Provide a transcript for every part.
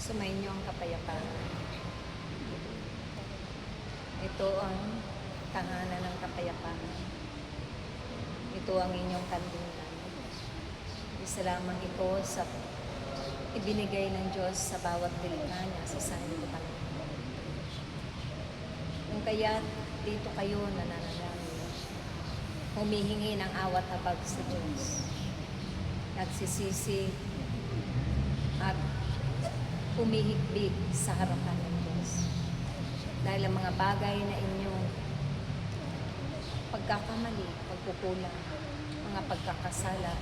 Sumainyo ang kapayapaan. Ito ang tahanan ng kapayapaan. Ito ang inyong kandungan. Isa lamang ito sa ibinigay ng Diyos sa bawat nilikha niya sa sanlibutan. Kung kaya dito kayo nananalangin, humihingi ng awat habag sa Diyos, nagsisisi at humihigpit sa harapan ng Diyos. Dahil ang mga bagay na inyong pagkakamali, pagkukulang, mga pagkakasala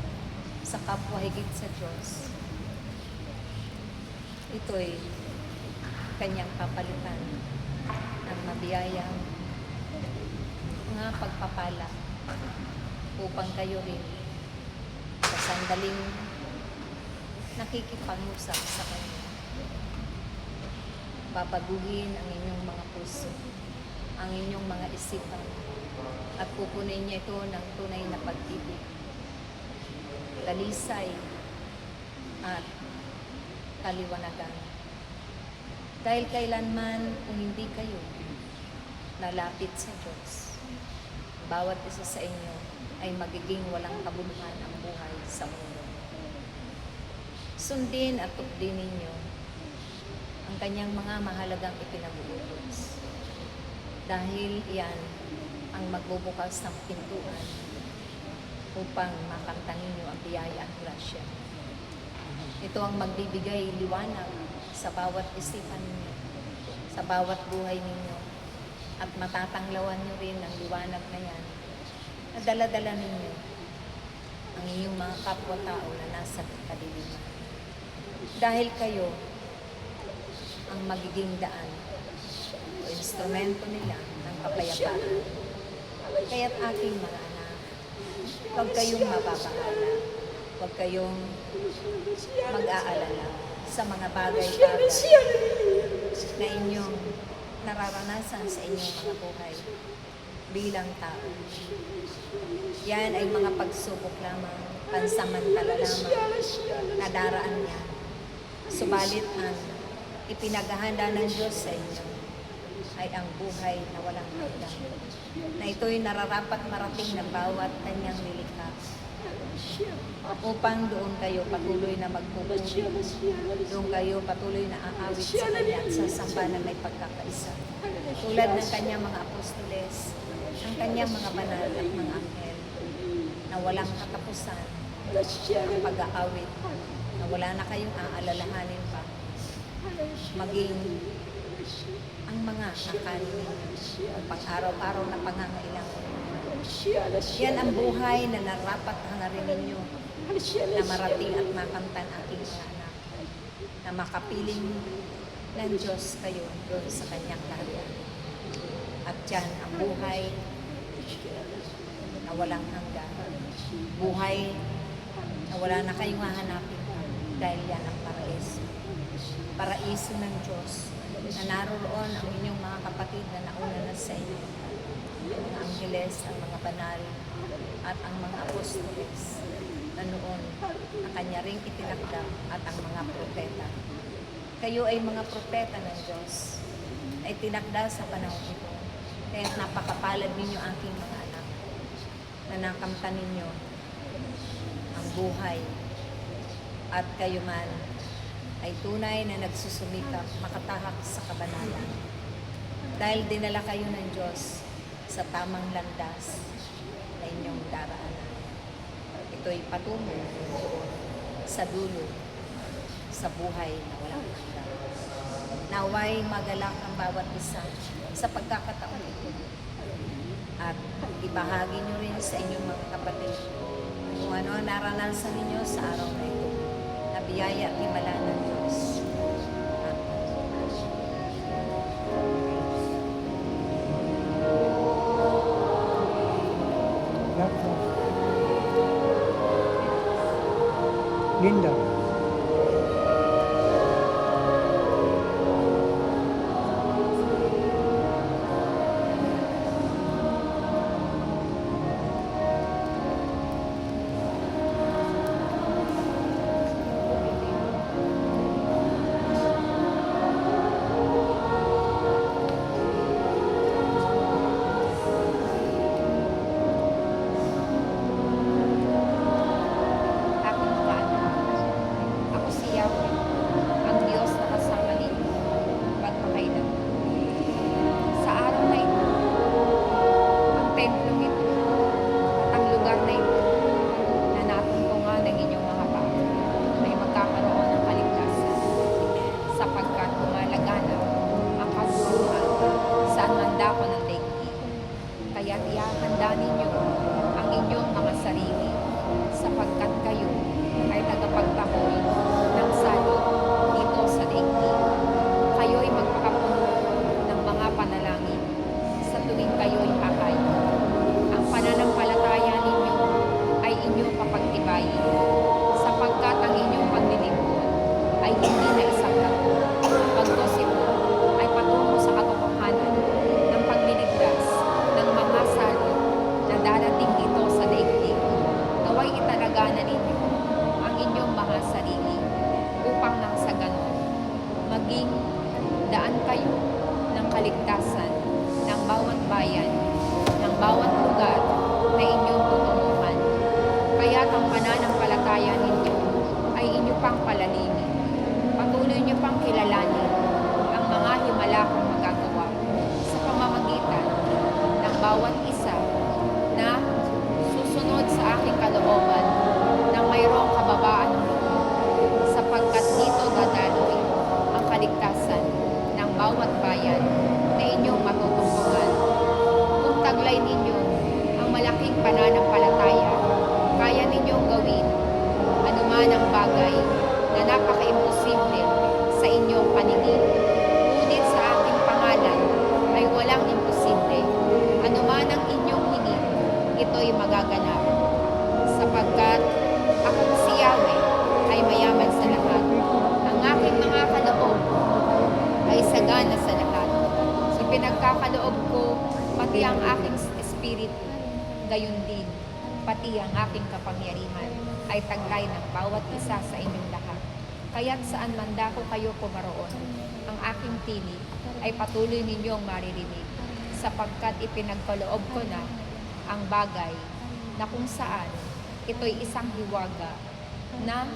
sa kapwa higit sa Diyos, ito'y kanyang papalitan ng mabiyayang mga pagpapala upang kayo rin sa sandaling nakikipangusap sa Kanya, babaguhin ang inyong mga puso, ang inyong mga isipan, at pupunin niya ito ng tunay na pag-ibig, dalisay, at kaliwanagan. Dahil kailanman kung hindi kayo lalapit sa Diyos, bawat isa sa inyo ay magiging walang kabuluhan ang buhay sa mundo. Sundin at tukdin ninyo ang kanyang mga mahalagang ipinag-uutos. Dahil iyan ang magbubukas ng pintuan upang makamtan ninyo ang biyaya at grasya. Ito ang magbibigay liwanag sa bawat isipan ninyo, sa bawat buhay ninyo, at matatanglawan nyo rin ang liwanag na yan na dala-dala ninyo ang inyong mga kapwa-tao na nasa kadiliman. Dahil kayo ang magiging daan o instrumento nila ng kapayapaan. Kaya't aking mga anak, huwag kayong mapapahala, huwag kayong mag-aalala sa mga bagay-bagay na inyong nararanasan sa inyong mga buhay bilang tao. Yan ay mga pagsubok lamang, pansamantala lamang na daraan niya. Subalit ang ipinaghahanda ng Diyos sa inyo ay ang buhay na walang hanggan, na ito'y nararapat marating ng bawat kanyang nilikha, upang doon kayo patuloy na magpupuri, doon kayo patuloy na aawit sa Kanya at sasamba na may pagkakaisa. Tulad ng kanyang mga apostoles, ang kanyang mga banal at mga anghel, na walang katapusan ang pag-aawit, na wala na kayong aalalahanin pa, maging ang mga nakanin ninyo, ang pang-araw-araw na pangangailangan. Yan ang buhay na narapat hangarin ninyo, na marating at makamtan aking mga anak, na makapiling ng Diyos kayo doon sa kanyang kaharian. At yan ang buhay na walang hanggan. Buhay na wala na kayong hahanapin dahil yan ang paraiso. Paraiso ng Diyos na naroon ang inyong mga kapatid na nauna na sa inyo. Ang mga anggeles, ang mga banal, at ang mga apostoles na noon na kanya ring itinakda, at ang mga propeta. Kayo ay mga propeta ng Diyos na itinakda sa panahon ito. Kaya napakapalad ninyo aking mga anak na nakamtan ninyo ang buhay, at kayo man ay tunay na nagsusumikap makatahak sa kabanalan. Dahil dinala kayo ng Diyos sa tamang landas na inyong daraanan. Ito'y patungo sa dulo sa buhay na walang hanggan. Naway magalak ang bawat isa sa pagkakataon ito, at ibahagi nyo rin sa inyong mga kapatid kung ano ang naranasan ninyo sa araw na ito, na biyaya at himala ng Diyos. Linda. pagdadaanan ninyo ang inyong mga sarili upang nang sa ganon, maging daan kayo ng kaligtasan ng bawat bayan, ng bawat lugar na inyong tutunguhan. Kaya't ang pananampalataya ninyo ay inyo pang palalimin. Patuloy nyo pang kilalanin ang mga himala kong magagawa sa pamamagitan ng bawat isa na susunod sa aking kalooban ng mayroong kababaan ng loob, sapagkat dito dadaloy ang kaligtasan ng bawat bayan na inyong matutungtungan. Kung taglay ninyo ang malaking pananampalataya, kaya ninyong gawin anuman ang bagay na napaka-imposible sa inyong paningin. Ngunit sa aking pangalan ay walang imposible. Anuman ang inyong hingin, ito'y magaganap. Sapagkat akong si Yahweh ay mayaman sa lahat. Ang aking mga kaloob ay sagana sa lahat. Ipinagkakaloob ko pati ang aking espiritu, gayon din pati ang aking kapangyarihan ay taglay ng bawat isa sa inyong lahat. Kaya't saan man dako kayo pumaroon, ang aking tinig ay patuloy ninyong maririnig, sapagkat ipinagkaloob ko na ang bagay na kung saan ito'y isang hiwaga na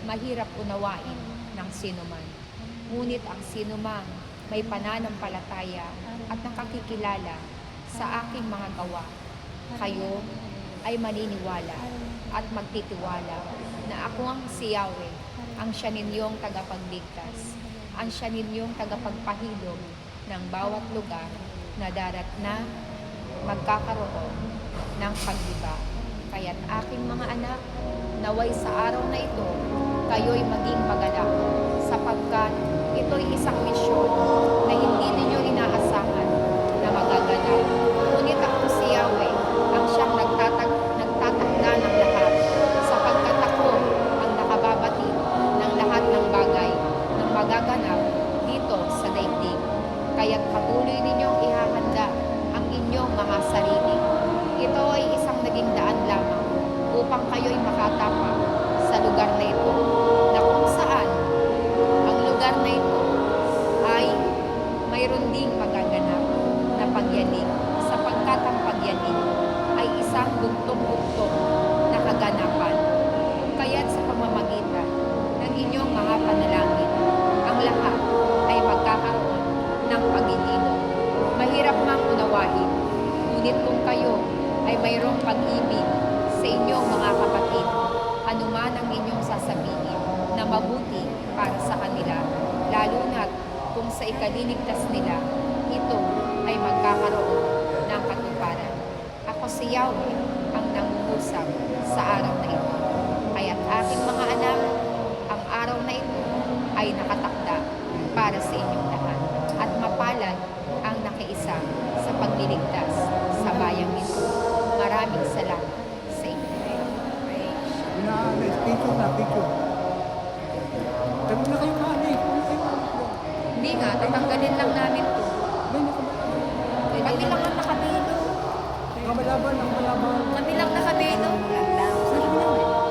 mahirap unawain ng sinuman. Ngunit ang sinumang may pananampalataya at nakakikilala sa aking mga gawa, kayo ay maniniwala at magtitiwala na ako ang si Yahweh, ang siya ninyong tagapagligtas, ang siya ninyong tagapagpahilom ng bawat lugar na darat na magkakaroon ng pagliba. Kaya't aking mga anak, naway sa araw na ito, kayo'y maging magalak, sapagkat ito'y isang misyon na hindi ninyo inaasahan na magaganap. Ngunit ako si Yahweh, ang siyang nagtatakda ng lahat, sapagkat ako ang nakababati ng lahat ng bagay na magaganap dito sa daigdig. Kaya't patuloy ninyong ihahanda ang inyong mga sarili. Ito ay isang naging daan lamang upang kayo'y makatapa sa lugar na ito, na kung saan ang lugar na ito ay mayroon ding magaganap na pagyanig, sapagkat ang pagyanig ay isang bugtong-bugtong na kaganapan. Kaya't sa pamamagitan ng inyong mga panalangin, ang lahat ay magkakaroon ng pag-iinom. Mahirap mang unawain, ngunit kung kayo ay mayroong pag-ibig sa inyong mga kapatid, anuman ang inyong sasabihin na mabuti para sa kanila, lalo na't kung sa ikaliligtas nila, ito ay magkakaroon ng katuparan. Ako si Yahweh ang nangungusap sa araw na ito. Kaya't aking mga anak, ang araw na ito ay nakatakda para sa inyong lahat. At mapalad ang nakiisa sa pagliligtas sa bayang ito. Maraming salamat sa inyo. Picture. Tabi na kayo mali. Hindi nga, tatanggalin lang namin to. Kami lang ang nakabilo. Ang malaban. Kami lang nakabilo. Lang daw.